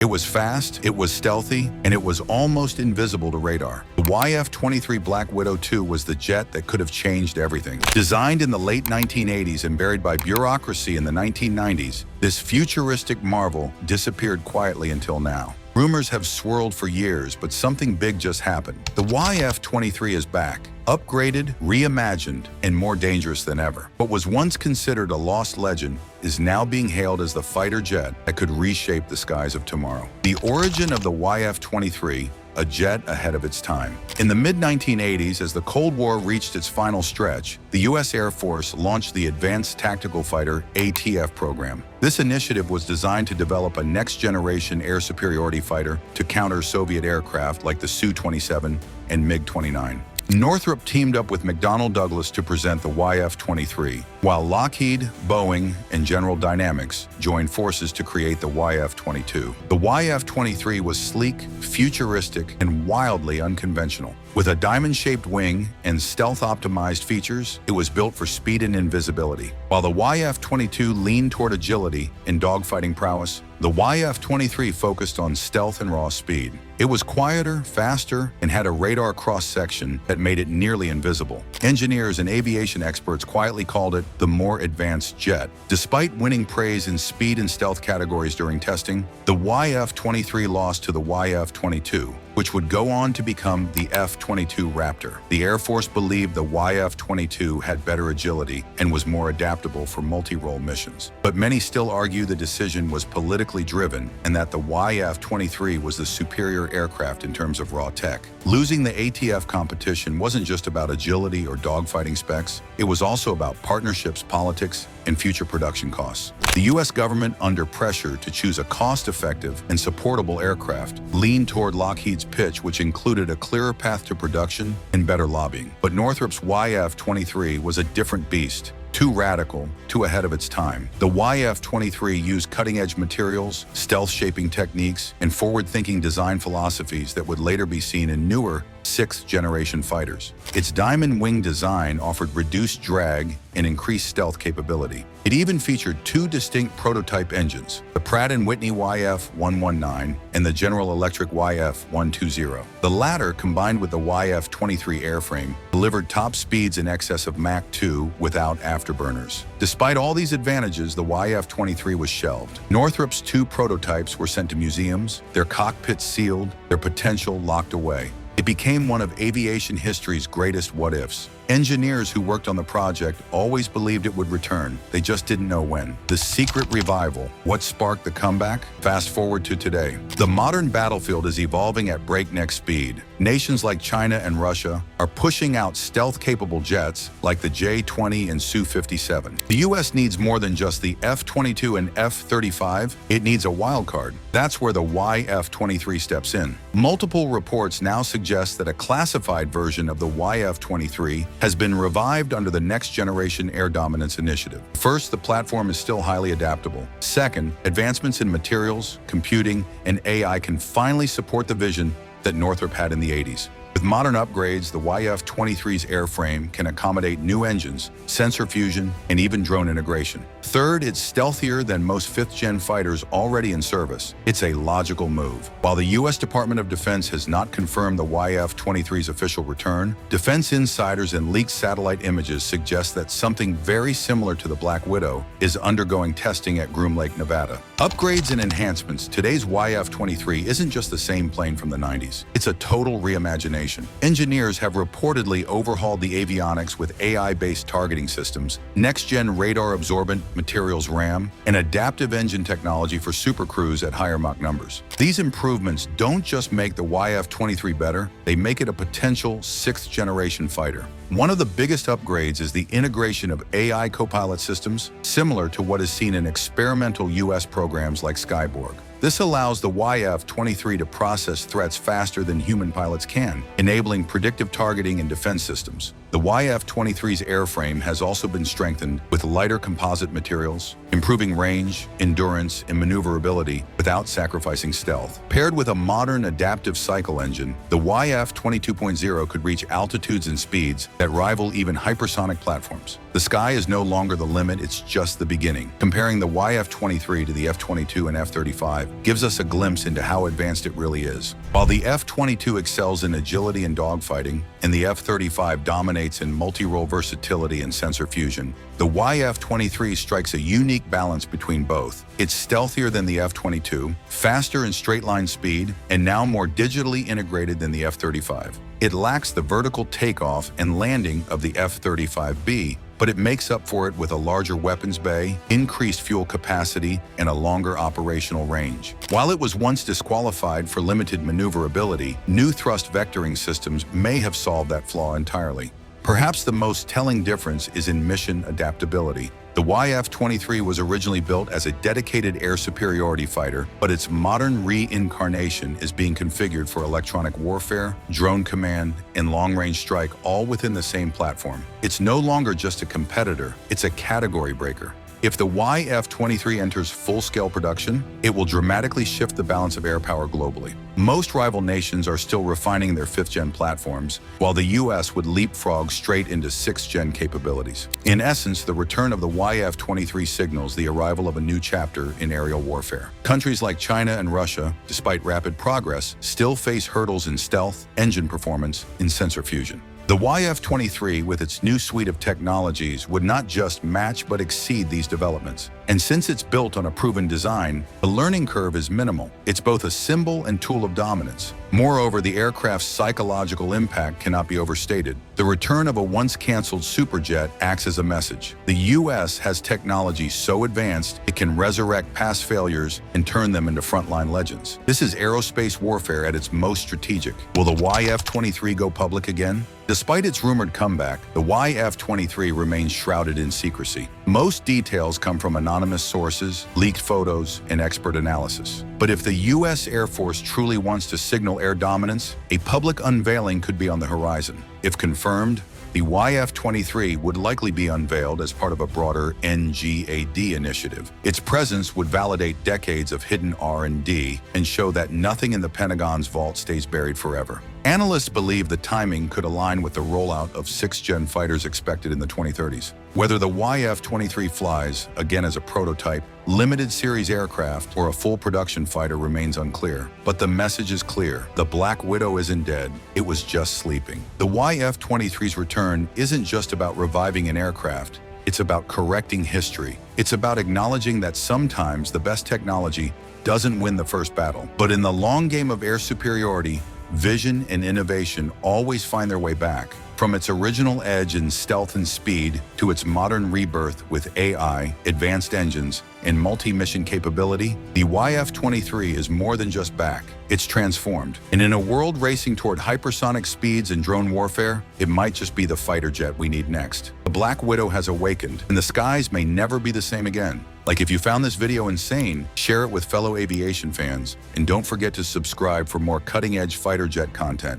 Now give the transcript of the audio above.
It was fast, it was stealthy, and it was almost invisible to radar. The YF-23 Black Widow II was the jet that could have changed everything. Designed in the late 1980s and buried by bureaucracy in the 1990s, this futuristic marvel disappeared quietly until now. Rumors have swirled for years, but something big just happened. The YF-23 is back, upgraded, reimagined, and more dangerous than ever. What was once considered a lost legend is now being hailed as the fighter jet that could reshape the skies of tomorrow. The origin of the YF-23, a jet ahead of its time. In the mid-1980s, as the Cold War reached its final stretch, the U.S. Air Force launched the Advanced Tactical Fighter (ATF) program. This initiative was designed to develop a next-generation air superiority fighter to counter Soviet aircraft like the Su-27 and MiG-29. Northrop teamed up with McDonnell Douglas to present the YF-23, while Lockheed, Boeing, and General Dynamics joined forces to create the YF-22. The YF-23 was sleek, futuristic, and wildly unconventional. With a diamond-shaped wing and stealth-optimized features, it was built for speed and invisibility. While the YF-22 leaned toward agility and dogfighting prowess, the YF-23 focused on stealth and raw speed. It was quieter, faster, and had a radar cross-section that made it nearly invisible. Engineers and aviation experts quietly called it the more advanced jet. Despite winning praise in speed and stealth categories during testing, the YF-23 lost to the YF-22, which would go on to become the F-22 Raptor. The Air Force believed the YF-22 had better agility and was more adaptable for multi-role missions. But many still argue the decision was politically driven and that the YF-23 was the superior aircraft in terms of raw tech. Losing the ATF competition wasn't just about agility or dogfighting specs, it was also about partnerships, politics, and future production costs. The U.S. government, under pressure to choose a cost-effective and supportable aircraft, leaned toward Lockheed's pitch, which included a clearer path to production and better lobbying. But Northrop's YF-23 was a different beast. Too radical, too ahead of its time. The YF-23 used cutting-edge materials, stealth-shaping techniques, and forward-thinking design philosophies that would later be seen in newer, sixth-generation fighters. Its diamond wing design offered reduced drag and increased stealth capability. It even featured two distinct prototype engines, the Pratt & Whitney YF-119 and the General Electric YF-120. The latter, combined with the YF-23 airframe, delivered top speeds in excess of Mach 2 without afterburners. Despite all these advantages, the YF-23 was shelved. Northrop's two prototypes were sent to museums, their cockpits sealed, their potential locked away. It became one of aviation history's greatest what-ifs. Engineers who worked on the project always believed it would return. They just didn't know when. The secret revival, what sparked the comeback? Fast forward to today. The modern battlefield is evolving at breakneck speed. Nations like China and Russia are pushing out stealth-capable jets like the J-20 and Su-57. The U.S. needs more than just the F-22 and F-35. It needs a wild card. That's where the YF-23 steps in. Multiple reports now suggest that a classified version of the YF-23 has been revived under the Next Generation Air Dominance Initiative. First, the platform is still highly adaptable. Second, advancements in materials, computing, and AI can finally support the vision that Northrop had in the 80s. With modern upgrades, the YF-23's airframe can accommodate new engines, sensor fusion, and even drone integration. Third, it's stealthier than most fifth-gen fighters already in service. It's a logical move. While the U.S. Department of Defense has not confirmed the YF-23's official return, defense insiders and leaked satellite images suggest that something very similar to the Black Widow is undergoing testing at Groom Lake, Nevada. Upgrades and enhancements, today's YF-23 isn't just the same plane from the 90s. It's a total reimagination. Engineers have reportedly overhauled the avionics with AI-based targeting systems, next-gen radar-absorbent materials RAM, and adaptive engine technology for Supercruise at higher Mach numbers. These improvements don't just make the YF-23 better, they make it a potential sixth-generation fighter. One of the biggest upgrades is the integration of AI copilot systems, similar to what is seen in experimental U.S. programs like Skyborg. This allows the YF-23 to process threats faster than human pilots can, enabling predictive targeting and defense systems. The YF-23's airframe has also been strengthened with lighter composite materials, improving range, endurance, and maneuverability without sacrificing stealth. Paired with a modern adaptive cycle engine, the YF-22.0 could reach altitudes and speeds that rival even hypersonic platforms. The sky is no longer the limit, it's just the beginning. Comparing the YF-23 to the F-22 and F-35, gives us a glimpse into how advanced it really is. While the F-22 excels in agility and dogfighting, and the F-35 dominates in multi-role versatility and sensor fusion, the YF-23 strikes a unique balance between both. It's stealthier than the F-22, faster in straight-line speed, and now more digitally integrated than the F-35. It lacks the vertical takeoff and landing of the F-35B, but it makes up for it with a larger weapons bay, increased fuel capacity, and a longer operational range. While it was once disqualified for limited maneuverability, new thrust vectoring systems may have solved that flaw entirely. Perhaps the most telling difference is in mission adaptability. The YF-23 was originally built as a dedicated air superiority fighter, but its modern reincarnation is being configured for electronic warfare, drone command, and long-range strike, all within the same platform. It's no longer just a competitor, it's a category breaker. If the YF-23 enters full-scale production, it will dramatically shift the balance of air power globally. Most rival nations are still refining their 5th-gen platforms, while the US would leapfrog straight into 6th-gen capabilities. In essence, the return of the YF-23 signals the arrival of a new chapter in aerial warfare. Countries like China and Russia, despite rapid progress, still face hurdles in stealth, engine performance, and sensor fusion. The YF-23, with its new suite of technologies, would not just match but exceed these developments. And since it's built on a proven design, the learning curve is minimal. It's both a symbol and tool of dominance. Moreover, the aircraft's psychological impact cannot be overstated. The return of a once-canceled superjet acts as a message. The US has technology so advanced it can resurrect past failures and turn them into frontline legends. This is aerospace warfare at its most strategic. Will the YF-23 go public again? Despite its rumored comeback, the YF-23 remains shrouded in secrecy. Most details come from anonymous sources, leaked photos, and expert analysis. But if the US Air Force truly wants to signal air dominance, a public unveiling could be on the horizon. If confirmed, the YF-23 would likely be unveiled as part of a broader NGAD initiative. Its presence would validate decades of hidden R&D and show that nothing in the Pentagon's vault stays buried forever. Analysts believe the timing could align with the rollout of 6th-gen fighters expected in the 2030s. Whether the YF-23 flies, again as a prototype, limited series aircraft, or a full production fighter remains unclear. But the message is clear. The Black Widow isn't dead, it was just sleeping. The YF-23's return isn't just about reviving an aircraft, it's about correcting history. It's about acknowledging that sometimes the best technology doesn't win the first battle. But in the long game of air superiority, vision and innovation always find their way back. From its original edge in stealth and speed to its modern rebirth with AI, advanced engines, and multi-mission capability, the YF-23 is more than just back. It's transformed. And in a world racing toward hypersonic speeds and drone warfare, it might just be the fighter jet we need next. The Black Widow has awakened, and the skies may never be the same again. Like, if you found this video insane, share it with fellow aviation fans, and don't forget to subscribe for more cutting-edge fighter jet content.